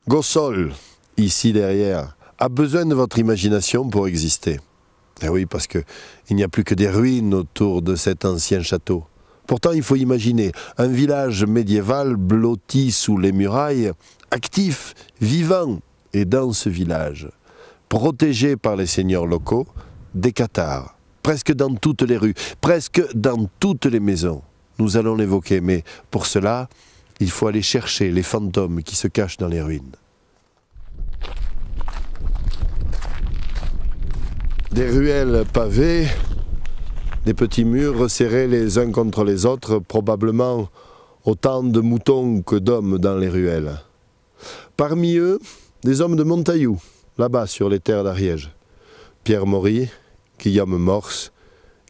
Gossol, ici derrière, a besoin de votre imagination pour exister. Eh oui, parce qu'il n'y a plus que des ruines autour de cet ancien château. Pourtant, il faut imaginer un village médiéval blotti sous les murailles, actif, vivant, et dans ce village, protégé par les seigneurs locaux, des cathares, presque dans toutes les rues, presque dans toutes les maisons. Nous allons l'évoquer, mais pour cela, il faut aller chercher les fantômes qui se cachent dans les ruines. Des ruelles pavées, des petits murs resserrés les uns contre les autres, probablement autant de moutons que d'hommes dans les ruelles. Parmi eux, des hommes de Montaillou, là-bas sur les terres d'Ariège. Pierre Maury, Guillaume Morse,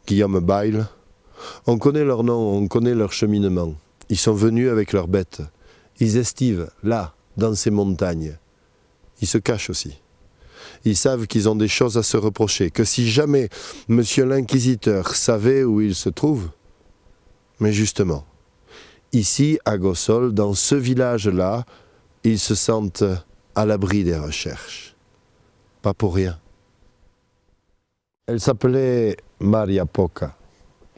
Guillaume Bayle. On connaît leurs noms, on connaît leur cheminement. Ils sont venus avec leurs bêtes. Ils estivent, là, dans ces montagnes. Ils se cachent aussi. Ils savent qu'ils ont des choses à se reprocher, que si jamais Monsieur l'Inquisiteur savait où ils se trouvent, mais justement, ici, à Gossol, dans ce village-là, ils se sentent à l'abri des recherches. Pas pour rien. Elle s'appelait Maria Poca.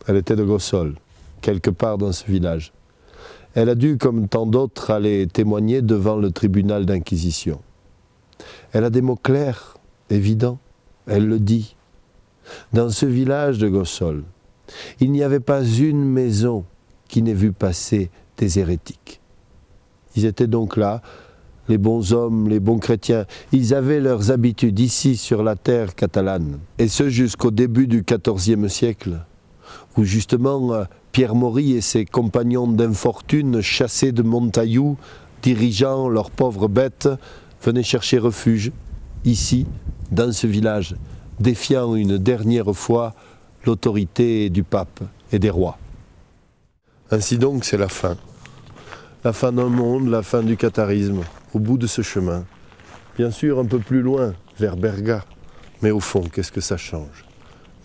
Elle était de Gossol, quelque part dans ce village. Elle a dû, comme tant d'autres, aller témoigner devant le tribunal d'inquisition. Elle a des mots clairs, évidents, elle le dit. Dans ce village de Gossol, il n'y avait pas une maison qui n'ait vu passer des hérétiques. Ils étaient donc là, les bons hommes, les bons chrétiens. Ils avaient leurs habitudes ici sur la terre catalane. Et ce jusqu'au début du XIVe siècle, où justement Pierre Maury et ses compagnons d'infortune, chassés de Montaillou, dirigeant leurs pauvres bêtes, venaient chercher refuge, ici, dans ce village, défiant une dernière fois l'autorité du pape et des rois. Ainsi donc, c'est la fin. La fin d'un monde, la fin du catharisme, au bout de ce chemin. Bien sûr, un peu plus loin, vers Berga. Mais au fond, qu'est-ce que ça change?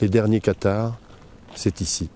Les derniers cathars, c'est ici.